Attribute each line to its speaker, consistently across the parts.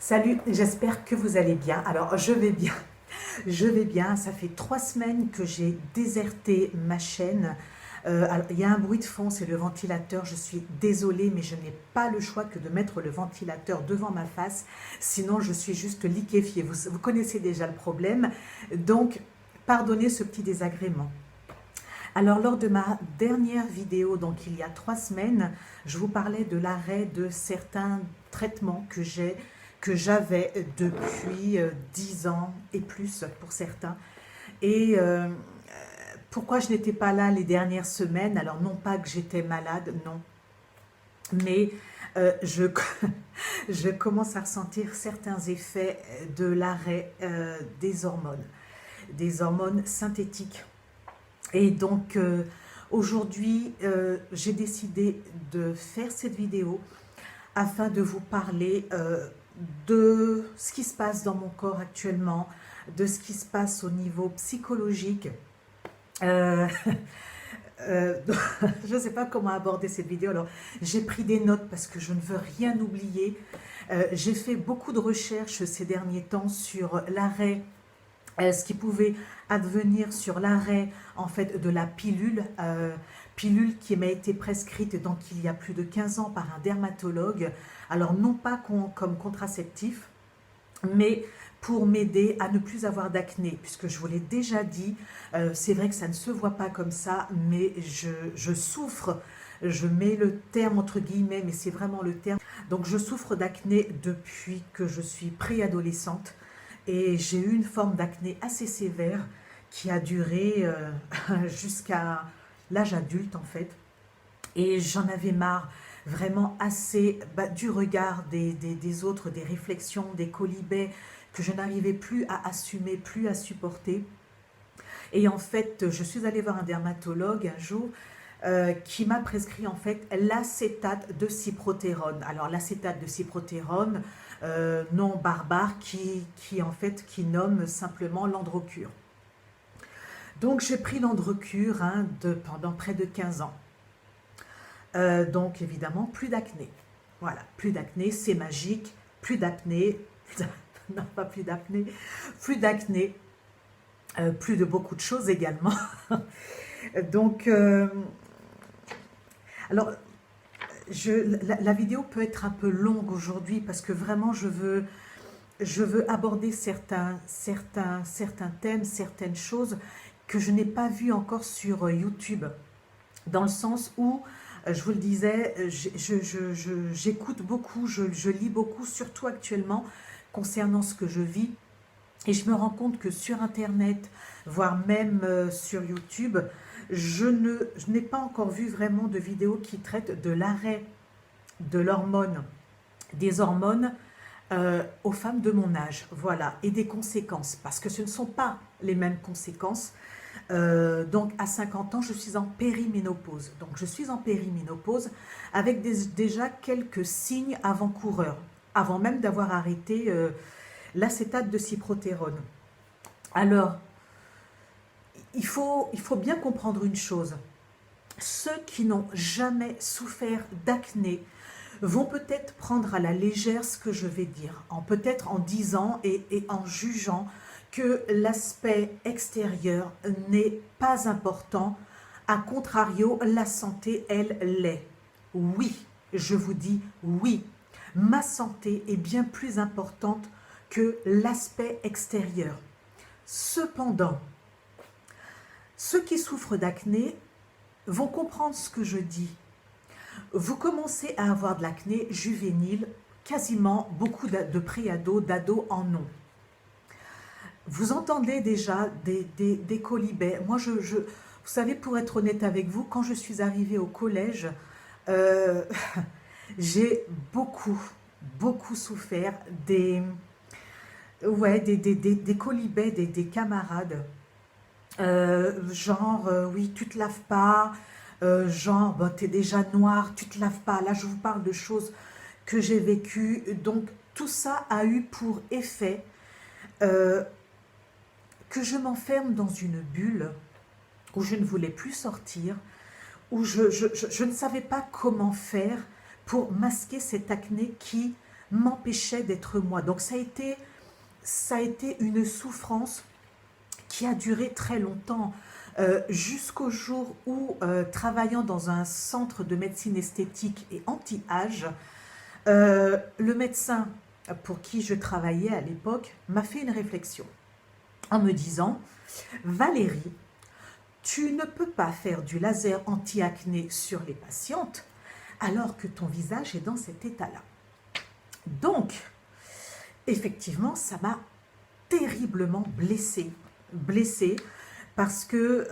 Speaker 1: Salut, j'espère que vous allez bien. Alors, je vais bien. Je vais bien. Ça fait 3 semaines que j'ai déserté ma chaîne. Alors, il y a un bruit de fond, c'est le ventilateur. Je suis désolée, mais je n'ai pas le choix que de mettre le ventilateur devant ma face. Sinon, je suis juste liquéfiée. Vous connaissez déjà le problème. Donc, pardonnez ce petit désagrément. Alors, lors de ma dernière vidéo, donc il y a 3 semaines, je vous parlais de l'arrêt de certains traitements que j'avais depuis 10 ans et plus pour certains. Et pourquoi je n'étais pas là les dernières semaines? Alors, non pas que j'étais malade, non, mais je, je commence à ressentir certains effets de l'arrêt des hormones synthétiques. Et donc aujourd'hui, j'ai décidé de faire cette vidéo afin de vous parler de ce qui se passe dans mon corps actuellement, de ce qui se passe au niveau psychologique. Euh, euh, je ne sais pas comment aborder cette vidéo, alors j'ai pris des notes parce que je ne veux rien oublier. J'ai fait beaucoup de recherches ces derniers temps sur l'arrêt, ce qui pouvait advenir sur l'arrêt en fait de la pilule qui m'a été prescrite donc il y a plus de 15 ans par un dermatologue. Alors non pas comme contraceptif, mais pour m'aider à ne plus avoir d'acné, puisque je vous l'ai déjà dit, c'est vrai que ça ne se voit pas comme ça, mais je souffre, je mets le terme entre guillemets, mais c'est vraiment le terme. Donc je souffre d'acné depuis que je suis préadolescente, et j'ai eu une forme d'acné assez sévère qui a duré jusqu'à l'âge adulte en fait. Et j'en avais marre, vraiment assez du regard des autres, des réflexions, des colibets que je n'arrivais plus à assumer, plus à supporter. Et en fait, je suis allée voir un dermatologue un jour qui m'a prescrit en fait l'acétate de cyprotérone. Alors l'acétate de cyprotérone, nom barbare qui en fait qui nomme simplement l'androcure. Donc j'ai pris l'androcure pendant près de 15 ans. Donc évidemment plus d'acné. Voilà, plus d'acné, c'est magique, plus d'acné, non pas plus d'acné, plus d'acné, plus de beaucoup de choses également. Donc alors la vidéo peut être un peu longue aujourd'hui parce que vraiment je veux aborder certains thèmes, certaines choses que je n'ai pas vues encore sur YouTube, dans le sens où, je vous le disais, j'écoute beaucoup, je lis beaucoup, surtout actuellement, concernant ce que je vis, et je me rends compte que sur Internet, voire même sur YouTube, je n'ai pas encore vu vraiment de vidéos qui traitent de l'arrêt de l'hormone, des hormones aux femmes de mon âge, voilà, et des conséquences, parce que ce ne sont pas les mêmes conséquences. Donc à 50 ans, je suis en périménopause. Donc je suis en périménopause avec déjà quelques signes avant-coureurs, avant même d'avoir arrêté l'acétate de cyprotérone. Alors, il faut bien comprendre une chose. Ceux qui n'ont jamais souffert d'acné vont peut-être prendre à la légère ce que je vais dire, peut-être en disant et en jugeant que l'aspect extérieur n'est pas important. A contrario, la santé, elle, l'est. Oui, je vous dis oui. Ma santé est bien plus importante que l'aspect extérieur. Cependant, ceux qui souffrent d'acné vont comprendre ce que je dis. Vous commencez à avoir de l'acné juvénile, quasiment beaucoup de pré-ados, d'ados en ont. Vous entendez déjà des colibets. Moi, vous savez, pour être honnête avec vous, quand je suis arrivée au collège, euh, j'ai beaucoup souffert des colibets, des camarades. Genre, oui, tu te laves pas, genre, bah, t'es déjà noir, tu te laves pas. Là, je vous parle de choses que j'ai vécues. Donc, tout ça a eu pour effet euh, que je m'enferme dans une bulle où je ne voulais plus sortir, où je ne savais pas comment faire pour masquer cette acné qui m'empêchait d'être moi. Donc ça a été une souffrance qui a duré très longtemps, jusqu'au jour où, travaillant dans un centre de médecine esthétique et anti-âge, le médecin pour qui je travaillais à l'époque m'a fait une réflexion en me disant: Valérie, tu ne peux pas faire du laser anti-acné sur les patientes alors que ton visage est dans cet état-là. Donc, effectivement, ça m'a terriblement blessée parce que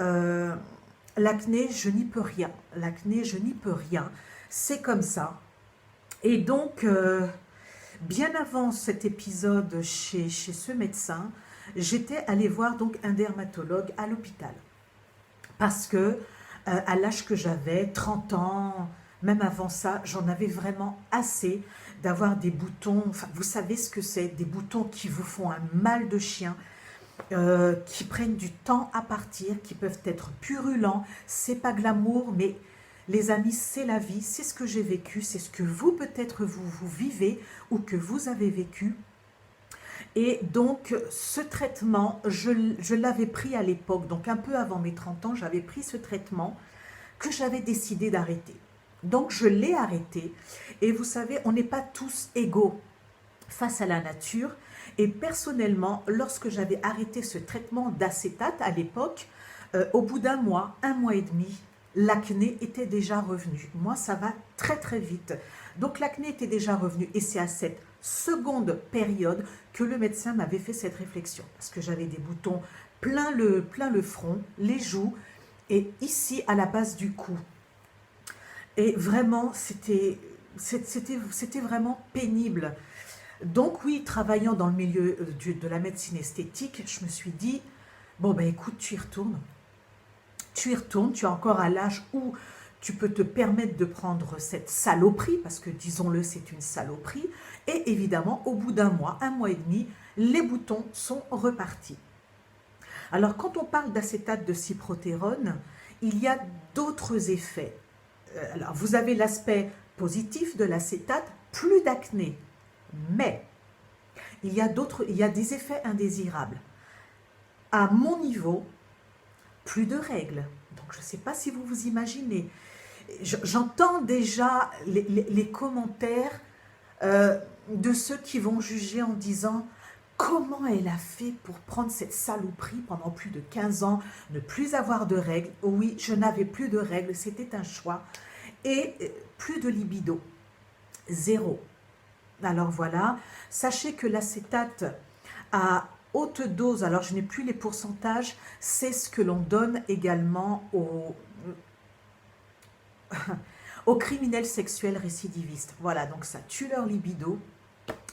Speaker 1: l'acné, je n'y peux rien. L'acné, je n'y peux rien. C'est comme ça. Et donc, bien avant cet épisode chez ce médecin, j'étais allée voir donc un dermatologue à l'hôpital. Parce que à l'âge que j'avais, 30 ans, même avant ça, j'en avais vraiment assez d'avoir des boutons. Enfin, vous savez ce que c'est, des boutons qui vous font un mal de chien, qui prennent du temps à partir, qui peuvent être purulents. C'est pas glamour, mais les amis, c'est la vie, c'est ce que j'ai vécu, c'est ce que vous peut-être vous vivez ou que vous avez vécu. Et donc, ce traitement, je l'avais pris à l'époque, donc un peu avant mes 30 ans, j'avais pris ce traitement que j'avais décidé d'arrêter. Donc, je l'ai arrêté. Et vous savez, on n'est pas tous égaux face à la nature. Et personnellement, lorsque j'avais arrêté ce traitement d'acétate à l'époque, au bout d'un mois et demi, l'acné était déjà revenu. Moi, ça va très très vite. Donc, l'acné était déjà revenu. Et c'est à cette seconde période que le médecin m'avait fait cette réflexion. Parce que j'avais des boutons plein le front, les joues et ici à la base du cou. Et vraiment, c'était vraiment pénible. Donc oui, travaillant dans le milieu de la médecine esthétique, je me suis dit, bon ben écoute, tu y retournes. Tu y retournes, tu es encore à l'âge où tu peux te permettre de prendre cette saloperie, parce que disons-le, c'est une saloperie. Et évidemment, au bout d'un mois et demi, les boutons sont repartis. Alors, quand on parle d'acétate de cyprotérone, il y a d'autres effets. Alors, vous avez l'aspect positif de l'acétate, plus d'acné. Mais, il y a des effets indésirables. À mon niveau, plus de règles. Donc, je ne sais pas si vous vous imaginez. J'entends déjà les commentaires de ceux qui vont juger en disant comment elle a fait pour prendre cette saloperie pendant plus de 15 ans, ne plus avoir de règles. Oui, je n'avais plus de règles, c'était un choix. Et plus de libido, zéro. Alors voilà, sachez que l'acétate à haute dose, alors je n'ai plus les pourcentages, c'est ce que l'on donne également aux criminels sexuels récidivistes. Voilà, donc ça tue leur libido.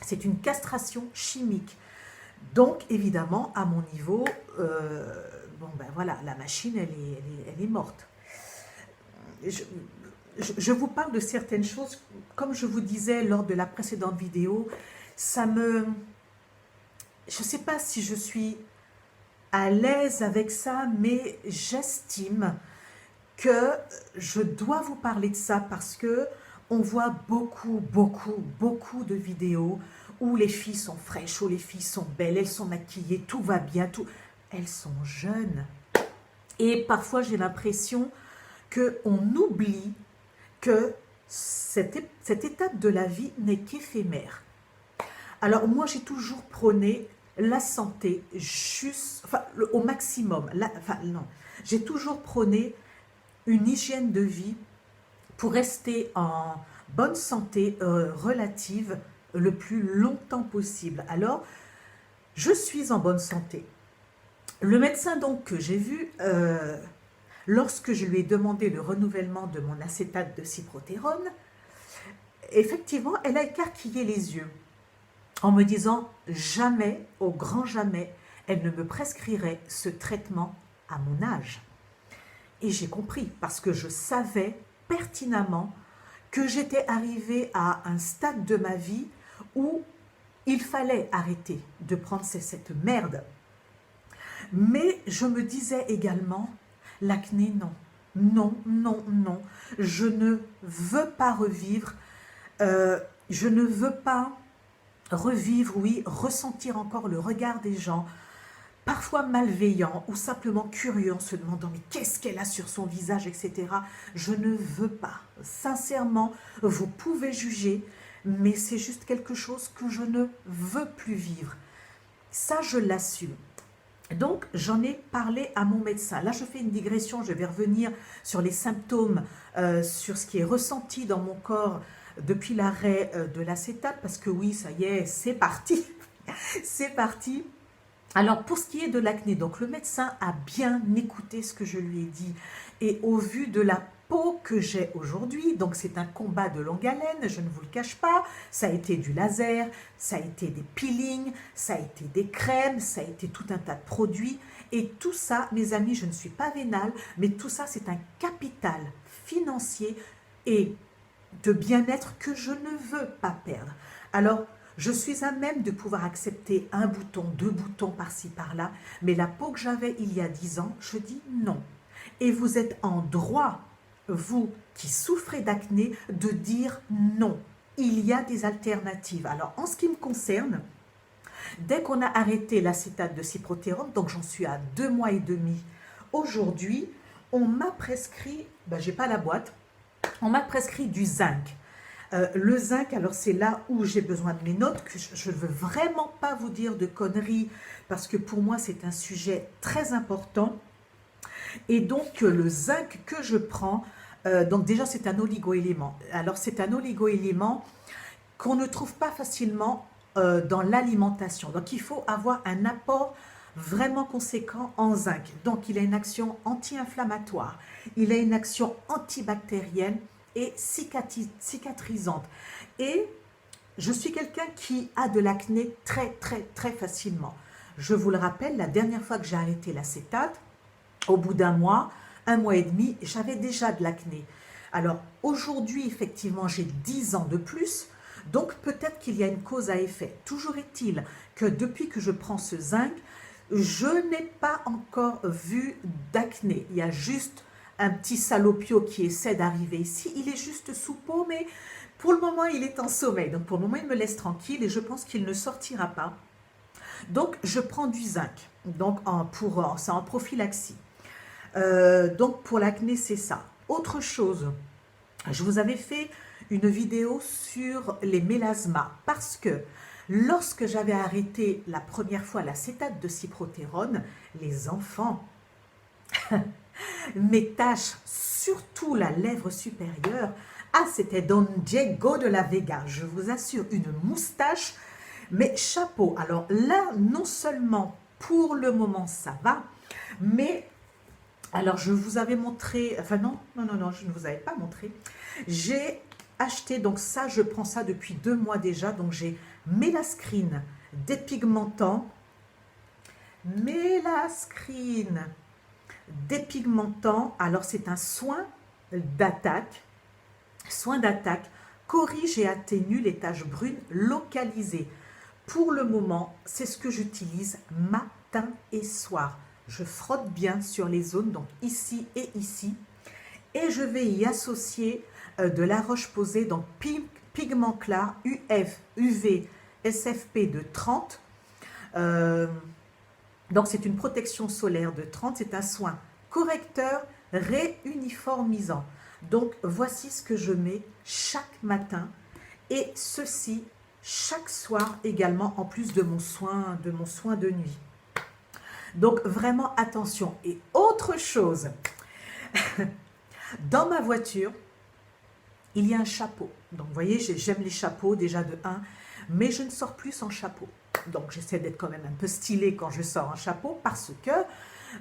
Speaker 1: C'est une castration chimique. Donc, évidemment, à mon niveau, bon ben voilà, la machine, elle est morte. Je vous parle de certaines choses, comme je vous disais lors de la précédente vidéo, je ne sais pas si je suis à l'aise avec ça, mais j'estime que je dois vous parler de ça parce que on voit beaucoup de vidéos où les filles sont fraîches, où les filles sont belles, elles sont maquillées, tout va bien, elles sont jeunes. Et parfois j'ai l'impression qu'on oublie que cette étape de la vie n'est qu'éphémère. Alors moi j'ai toujours prôné la santé au maximum. J'ai toujours prôné une hygiène de vie pour rester en bonne santé relative le plus longtemps possible. Alors, je suis en bonne santé. Le médecin donc que j'ai vu, lorsque je lui ai demandé le renouvellement de mon acétate de cyprotérone, effectivement, elle a écarquillé les yeux en me disant jamais, au grand jamais, elle ne me prescrirait ce traitement à mon âge. Et j'ai compris, parce que je savais pertinemment que j'étais arrivée à un stade de ma vie où il fallait arrêter de prendre cette merde. Mais je me disais également, l'acné, non. Non, non, non. Je ne veux pas revivre. Je ne veux pas revivre, oui, ressentir encore le regard des gens, parfois malveillant ou simplement curieux en se demandant mais qu'est-ce qu'elle a sur son visage, etc. Je ne veux pas. Sincèrement, vous pouvez juger, mais c'est juste quelque chose que je ne veux plus vivre. Ça, je l'assume. Donc, j'en ai parlé à mon médecin. Là, je fais une digression, je vais revenir sur les symptômes, sur ce qui est ressenti dans mon corps depuis l'arrêt de l'acétate, parce que oui, ça y est, c'est parti. C'est parti. Alors, pour ce qui est de l'acné, donc le médecin a bien écouté ce que je lui ai dit. Et au vu de la peau que j'ai aujourd'hui, donc c'est un combat de longue haleine, je ne vous le cache pas, ça a été du laser, ça a été des peelings, ça a été des crèmes, ça a été tout un tas de produits. Et tout ça, mes amis, je ne suis pas vénale, mais tout ça, c'est un capital financier et de bien-être que je ne veux pas perdre. Alors, je suis à même de pouvoir accepter un bouton, deux boutons par-ci, par-là, mais la peau que j'avais il y a 10 ans, je dis non. Et vous êtes en droit, vous qui souffrez d'acné, de dire non. Il y a des alternatives. Alors, en ce qui me concerne, dès qu'on a arrêté l'acétate de cyprotérone, donc j'en suis à 2 mois et demi, aujourd'hui, on m'a prescrit, j'ai pas la boîte, on m'a prescrit du zinc. Le zinc, alors c'est là où j'ai besoin de mes notes, que je ne veux vraiment pas vous dire de conneries, parce que pour moi c'est un sujet très important. Et donc le zinc que je prends, donc déjà c'est un oligoélément. Alors c'est un oligoélément qu'on ne trouve pas facilement dans l'alimentation. Donc il faut avoir un apport vraiment conséquent en zinc. Donc il a une action anti-inflammatoire, il a une action antibactérienne, et cicatrisante. Et je suis quelqu'un qui a de l'acné très, très, très facilement. Je vous le rappelle, la dernière fois que j'ai arrêté l'acétate, au bout d'un mois et demi, j'avais déjà de l'acné. Alors aujourd'hui, effectivement, j'ai 10 ans de plus, donc peut-être qu'il y a une cause à effet. Toujours est-il que depuis que je prends ce zinc, je n'ai pas encore vu d'acné. Il y a juste un petit salopio qui essaie d'arriver ici, il est juste sous peau, mais pour le moment, il est en sommeil. Donc, pour le moment, il me laisse tranquille et je pense qu'il ne sortira pas. Donc, je prends du zinc. Donc, c'est en prophylaxie. Donc, pour l'acné, c'est ça. Autre chose, je vous avais fait une vidéo sur les mélasmas parce que lorsque j'avais arrêté la première fois l'acétate de cyprotérone, les enfants... mes taches, surtout la lèvre supérieure, c'était Don Diego de la Vega, je vous assure, une moustache, mais chapeau. Alors là, non seulement pour le moment ça va, mais alors je vous avais montré, enfin non, je ne vous avais pas montré, j'ai acheté, donc ça, je prends ça depuis 2 mois déjà, donc j'ai Mélascrine dépigmentant, dépigmentant, alors c'est un soin d'attaque, corrige et atténue les taches brunes localisées. Pour le moment, c'est ce que j'utilise matin et soir. Je frotte bien sur les zones, donc ici et ici, et je vais y associer de la Roche-Posay, donc pigment clair UV SFP de 30. Donc c'est une protection solaire de 30, c'est un soin correcteur réuniformisant. Donc voici ce que je mets chaque matin et ceci chaque soir également en plus de mon soin de nuit. Donc vraiment attention. Et autre chose, dans ma voiture, il y a un chapeau. Donc vous voyez, j'aime les chapeaux déjà de 1, mais je ne sors plus sans chapeau. Donc j'essaie d'être quand même un peu stylée quand je sors en chapeau parce que,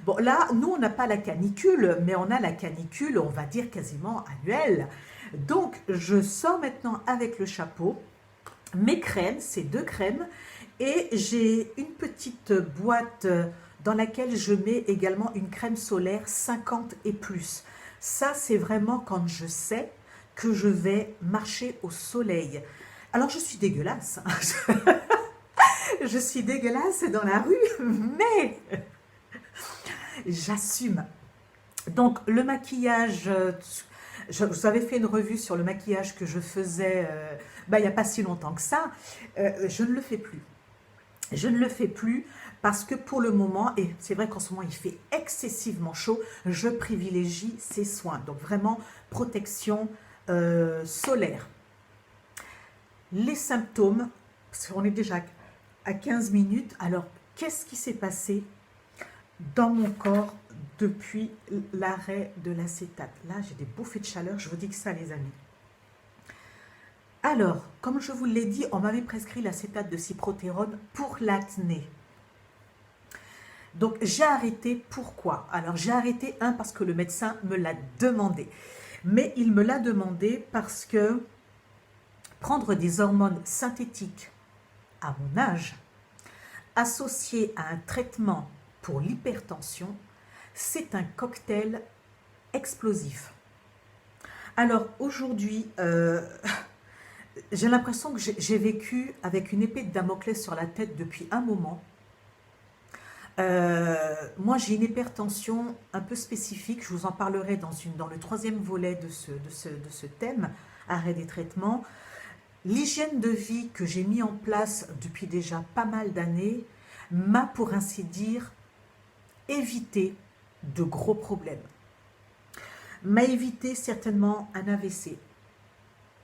Speaker 1: bon là, nous on n'a pas la canicule, mais on a la canicule, on va dire quasiment annuelle. Donc je sors maintenant avec le chapeau, mes crèmes, c'est 2 crèmes, et j'ai une petite boîte dans laquelle je mets également une crème solaire 50 et plus. Ça c'est vraiment quand je sais que je vais marcher au soleil. Alors je suis dégueulasse, je suis dégueulasse dans la rue, mais j'assume. Donc le maquillage, vous avais fait une revue sur le maquillage que je faisais il n'y a pas si longtemps que ça. Je ne le fais plus. Je ne le fais plus parce que pour le moment, et c'est vrai qu'en ce moment il fait excessivement chaud, je privilégie ces soins. Donc vraiment protection solaire. Les symptômes, parce qu'on est déjà à 15 minutes, alors qu'est-ce qui s'est passé dans mon corps depuis l'arrêt de l'acétate? Là, j'ai des bouffées de chaleur, je vous dis que ça, les amis. Alors, comme je vous l'ai dit, on m'avait prescrit l'acétate de cyprotérone pour l'acné. Donc, j'ai arrêté. Pourquoi? Alors, j'ai arrêté, parce que le médecin me l'a demandé. Mais il me l'a demandé parce que prendre des hormones synthétiques à mon âge, associé à un traitement pour l'hypertension, c'est un cocktail explosif. Alors, aujourd'hui, j'ai l'impression que j'ai vécu avec une épée de Damoclès sur la tête depuis un moment. Moi, j'ai une hypertension un peu spécifique. Je vous en parlerai dans le troisième volet de ce thème, arrêt des traitements. L'hygiène de vie que j'ai mis en place depuis déjà pas mal d'années m'a, pour ainsi dire, évité de gros problèmes. M'a évité certainement un AVC.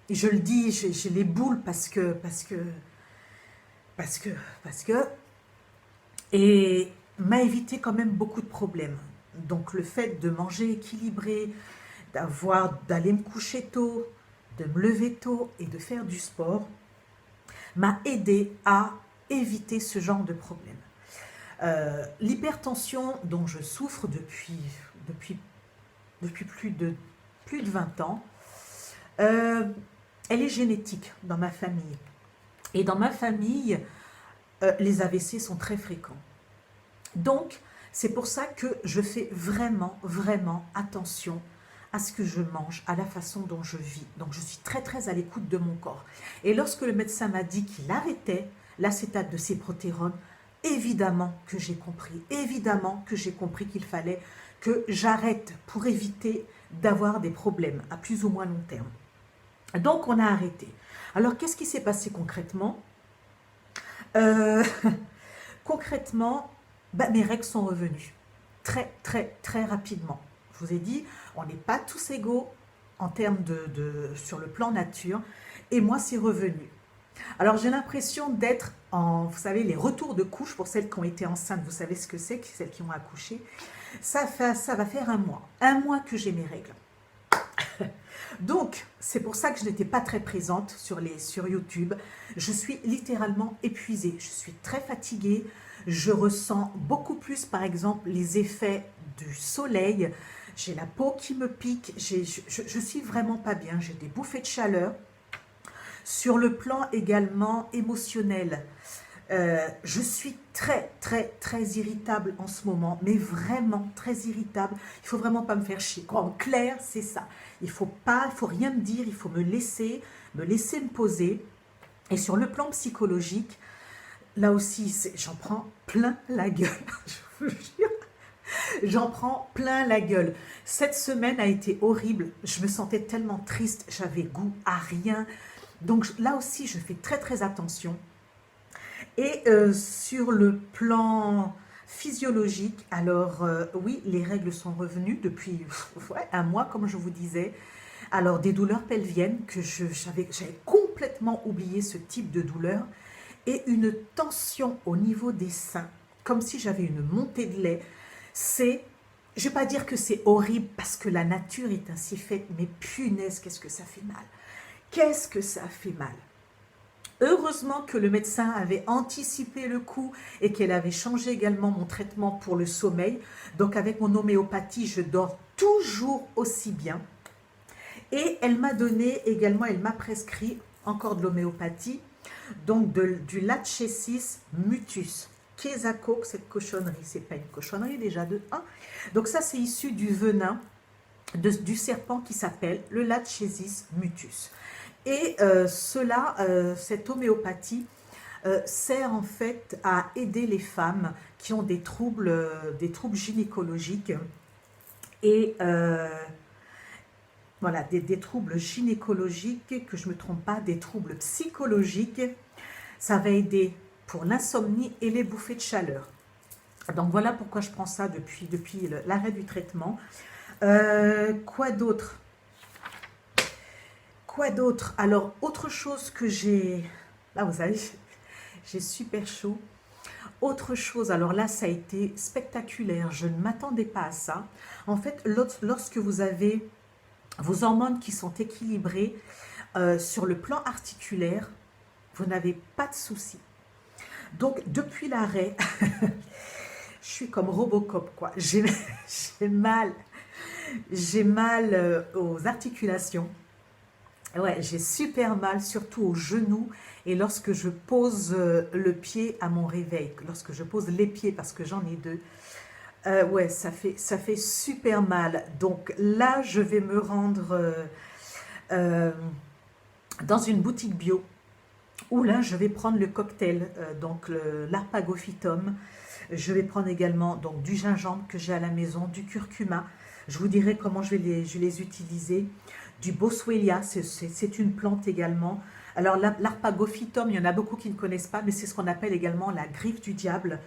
Speaker 1: Et je le dis, j'ai les boules parce que, et m'a évité quand même beaucoup de problèmes. Donc le fait de manger équilibré, d'aller me coucher tôt, de me lever tôt et de faire du sport, m'a aidé à éviter ce genre de problème. L'hypertension dont je souffre depuis plus de 20 ans, elle est génétique dans ma famille. Et dans ma famille, les AVC sont très fréquents. Donc, c'est pour ça que je fais vraiment, vraiment attention à ce que je mange, à la façon dont je vis. Donc, je suis très, très à l'écoute de mon corps. Et lorsque le médecin m'a dit qu'il arrêtait l'acétate de cyprotérone, évidemment que j'ai compris. Évidemment que j'ai compris qu'il fallait que j'arrête pour éviter d'avoir des problèmes à plus ou moins long terme. Donc, on a arrêté. Alors, qu'est-ce qui s'est passé concrètement? Concrètement, mes règles sont revenues très, très, très rapidement. Je vous ai dit, on n'est pas tous égaux en termes sur le plan nature. Et moi, c'est revenu. Alors, j'ai l'impression d'être en, vous savez, les retours de couches pour celles qui ont été enceintes. Vous savez ce que c'est, celles qui ont accouché. Ça va faire un mois. Un mois que j'ai mes règles. Donc, c'est pour ça que je n'étais pas très présente sur YouTube. Je suis littéralement épuisée. Je suis très fatiguée. Je ressens beaucoup plus, par exemple, les effets du soleil. J'ai la peau qui me pique. Je suis vraiment pas bien. J'ai des bouffées de chaleur. Sur le plan également émotionnel, je suis très, très, très irritable en ce moment, mais vraiment très irritable. Il ne faut vraiment pas me faire chier. En clair, c'est ça. Il faut rien me dire, il faut me laisser me poser. Et sur le plan psychologique, là aussi, j'en prends plein la gueule. Je vous jure, j'en prends plein la gueule. Cette semaine a été horrible. Je me sentais tellement triste, j'avais goût à rien. Donc là aussi, je fais très, très attention. Et sur le plan physiologique, alors oui, les règles sont revenues depuis un mois, comme je vous disais. Alors des douleurs pelviennes, que j'avais complètement oublié ce type de douleur, et une tension au niveau des seins, comme si j'avais une montée de lait. Je ne vais pas dire que c'est horrible, parce que la nature est ainsi faite, mais punaise, qu'est-ce que ça fait mal. Qu'est-ce que ça fait mal. Heureusement que le médecin avait anticipé le coup et qu'elle avait changé également mon traitement pour le sommeil. Donc avec mon homéopathie, je dors toujours aussi bien. Et elle m'a donné également, elle m'a prescrit encore de l'homéopathie, donc du Lachesis mutus. Qu'est-ce que cette cochonnerie? C'est pas une cochonnerie déjà de 1. Donc ça, c'est issu du venin du serpent qui s'appelle le Lachesis mutus. Et cette homéopathie sert en fait à aider les femmes qui ont des troubles gynécologiques. Et voilà, des troubles gynécologiques, que je ne me trompe pas, des troubles psychologiques. Ça va aider pour l'insomnie et les bouffées de chaleur. Donc voilà pourquoi je prends ça depuis l'arrêt du traitement. Quoi d'autre? Quoi d'autre? Alors, autre chose que j'ai... Là, vous savez, j'ai super chaud. Autre chose, alors là, ça a été spectaculaire. Je ne m'attendais pas à ça. En fait, lorsque vous avez vos hormones qui sont équilibrées sur le plan articulaire, vous n'avez pas de soucis. Donc, depuis l'arrêt, je suis comme Robocop, quoi. J'ai mal. J'ai mal aux articulations. Ouais, j'ai super mal, surtout aux genoux et lorsque je pose le pied à mon réveil, lorsque je pose les pieds parce que j'en ai deux. Ouais, ça fait super mal. Donc là, je vais me rendre euh, dans une boutique bio où là, je vais prendre le cocktail, donc l'arpagophytum. Je vais prendre également donc, du gingembre que j'ai à la maison, du curcuma. Je vous dirai comment je vais les utiliser. Du boswellia, c'est une plante également. Alors l'arpagophytum, il y en a beaucoup qui ne connaissent pas, mais c'est ce qu'on appelle également la griffe du diable.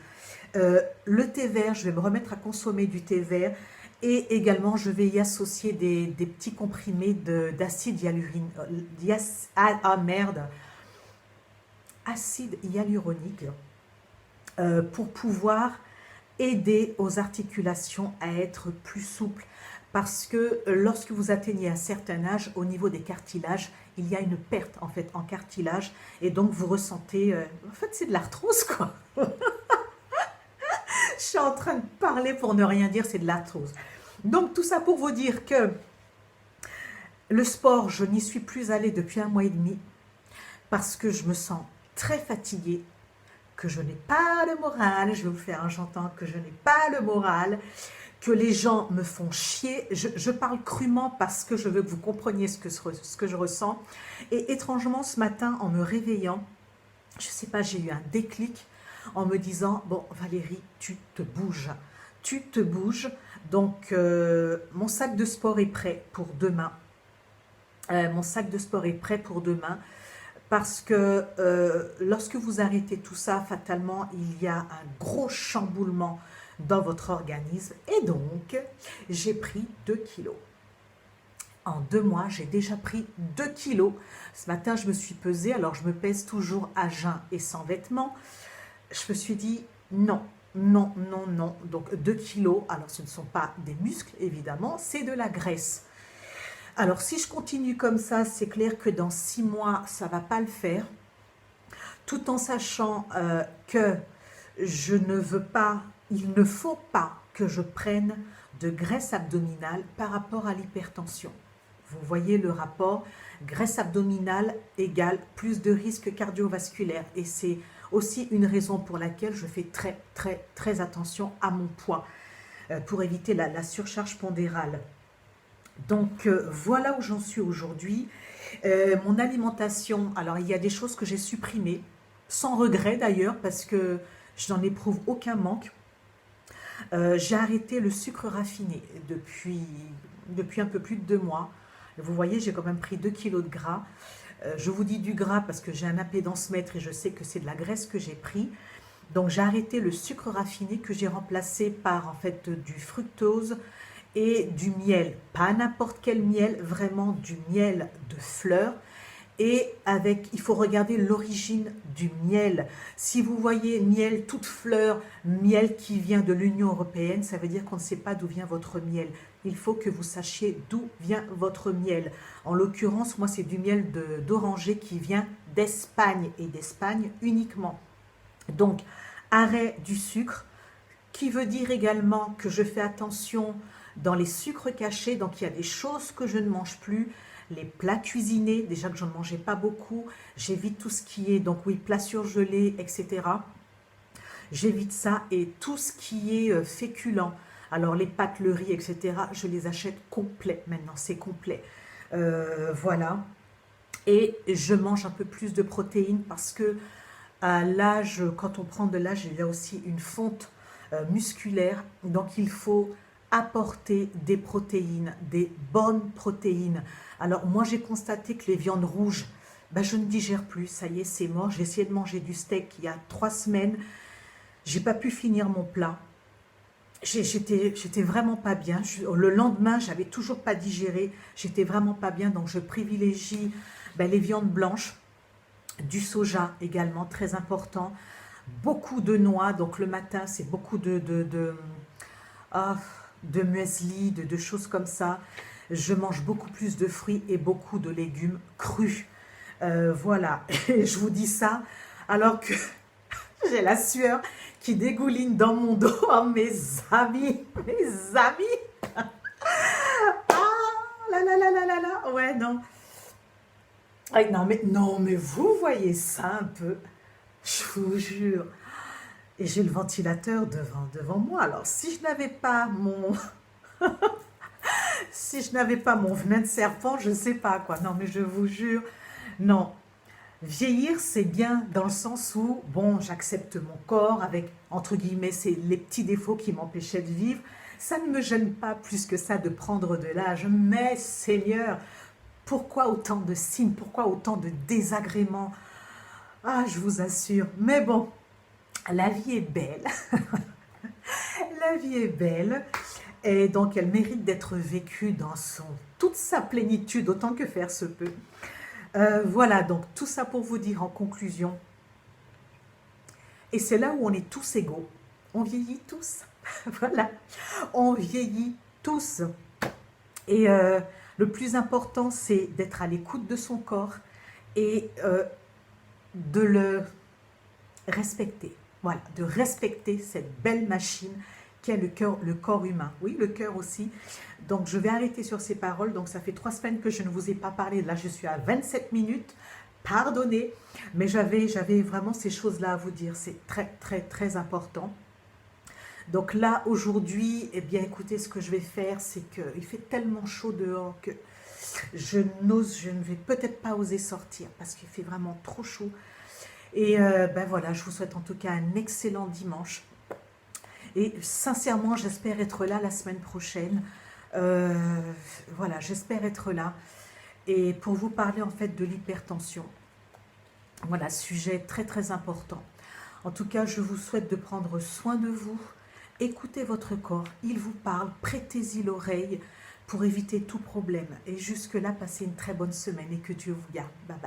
Speaker 1: Le thé vert, je vais me remettre à consommer du thé vert. Et également, je vais y associer des petits comprimés d'acide hyaluronique. Merde. Acide hyaluronique pour pouvoir aider aux articulations à être plus souples. Parce que lorsque vous atteignez un certain âge, au niveau des cartilages, il y a une perte en fait en cartilage et donc vous ressentez, en fait c'est de l'arthrose quoi. Je suis en train de parler pour ne rien dire, c'est de l'arthrose. Donc tout ça pour vous dire que le sport, je n'y suis plus allée depuis 1 mois et demi parce que je me sens très fatiguée, que je n'ai pas le moral, je vais vous faire un j'entends que je n'ai pas le moral, que les gens me font chier. Je parle crûment parce que je veux que vous compreniez ce que je ressens. Et étrangement, ce matin, en me réveillant, je ne sais pas, j'ai eu un déclic en me disant, bon Valérie, tu te bouges. Tu te bouges. Donc, mon sac de sport est prêt pour demain. Mon sac de sport est prêt pour demain. Parce que lorsque vous arrêtez tout ça, fatalement, il y a un gros chamboulement dans votre organisme. Et donc, j'ai pris 2 kilos. En 2 mois, j'ai déjà pris 2 kilos. Ce matin, je me suis pesée. Alors, je me pèse toujours à jeun et sans vêtements. Je me suis dit, non, non, non, non. Donc, 2 kilos, alors ce ne sont pas des muscles, évidemment, c'est de la graisse. Alors, si je continue comme ça, c'est clair que dans 6 mois, ça ne va pas le faire. Tout en sachant que je ne veux pas, il ne faut pas que je prenne de graisse abdominale par rapport à l'hypertension. Vous voyez le rapport, graisse abdominale égale plus de risque cardiovasculaire. Et c'est aussi une raison pour laquelle je fais très, très, très attention à mon poids pour éviter la surcharge pondérale. Donc voilà où j'en suis aujourd'hui. Mon alimentation, alors il y a des choses que j'ai supprimées, sans regret d'ailleurs, parce que je n'en éprouve aucun manque. J'ai arrêté le sucre raffiné depuis un peu plus de 2 mois. Vous voyez, j'ai quand même pris 2 kilos de gras. Je vous dis du gras parce que j'ai un impédance-mètre et je sais que c'est de la graisse que j'ai pris. Donc j'ai arrêté le sucre raffiné que j'ai remplacé par en fait du fructose et du miel. Pas n'importe quel miel, vraiment du miel de fleurs. Et avec, il faut regarder l'origine du miel. Si vous voyez miel toute fleur, miel qui vient de l'Union européenne, ça veut dire qu'on ne sait pas d'où vient votre miel. Il faut que vous sachiez d'où vient votre miel. En l'occurrence, moi, c'est du miel d'oranger qui vient d'Espagne et d'Espagne uniquement. Donc, arrêt du sucre, qui veut dire également que je fais attention dans les sucres cachés. Donc, il y a des choses que je ne mange plus. Les plats cuisinés, déjà que je ne mangeais pas beaucoup, j'évite tout ce qui est, donc oui, plats surgelés, etc. J'évite ça et tout ce qui est féculent, alors les pâtes, le riz, etc., je les achète complets maintenant, c'est complet. Voilà. Et je mange un peu plus de protéines parce que à l'âge, quand on prend de l'âge, il y a aussi une fonte musculaire, donc il faut apporter des protéines, des bonnes protéines. Alors moi j'ai constaté que les viandes rouges, ben, je ne digère plus, ça y est, c'est mort. J'ai essayé de manger du steak il y a 3 semaines, j'ai pas pu finir mon plat. J'étais vraiment pas bien. Le lendemain, j'avais toujours pas digéré. J'étais vraiment pas bien. Donc, je privilégie ben, les viandes blanches, du soja également, très important. Beaucoup de noix. Donc, le matin, c'est beaucoup ah, de muesli, de choses comme ça. Je mange beaucoup plus de fruits et beaucoup de légumes crus. Voilà. Et je vous dis ça alors que j'ai la sueur qui dégouline dans mon dos. Oh, mes amis, mes amis. Ah, là, là, là, là, là, là. Ouais, non. Ay, non, mais vous voyez ça un peu. Je vous jure. Et j'ai le ventilateur devant moi. Alors, si je n'avais pas si je n'avais pas mon venin de serpent, je ne sais pas quoi. Non, mais je vous jure, non. Vieillir, c'est bien dans le sens où, bon, j'accepte mon corps avec, entre guillemets, c'est les petits défauts qui m'empêchaient de vivre. Ça ne me gêne pas plus que ça de prendre de l'âge. Mais Seigneur, pourquoi autant de signes? Pourquoi autant de désagréments? Ah, je vous assure. Mais bon, la vie est belle. La vie est belle. Et donc, elle mérite d'être vécue dans toute sa plénitude, autant que faire se peut. Voilà, donc tout ça pour vous dire en conclusion. Et c'est là où on est tous égaux. On vieillit tous. Voilà. On vieillit tous. Et le plus important, c'est d'être à l'écoute de son corps et de le respecter. Voilà, de respecter cette belle machine qui est le corps humain. Oui, le cœur aussi. Donc, je vais arrêter sur ces paroles. Donc, ça fait 3 semaines que je ne vous ai pas parlé. Là, je suis à 27 minutes. Pardonnez, mais j'avais vraiment ces choses-là à vous dire. C'est très, très, très important. Donc là, aujourd'hui, eh bien, écoutez, ce que je vais faire, c'est qu'il fait tellement chaud dehors que je ne vais peut-être pas oser sortir parce qu'il fait vraiment trop chaud. Et ben voilà, je vous souhaite en tout cas un excellent dimanche. Et sincèrement, j'espère être là la semaine prochaine. Voilà, j'espère être là. Et pour vous parler en fait de l'hypertension. Voilà, sujet très très important. En tout cas, je vous souhaite de prendre soin de vous. Écoutez votre corps, il vous parle, prêtez-y l'oreille pour éviter tout problème. Et jusque-là, passez une très bonne semaine et que Dieu vous garde. Bye bye.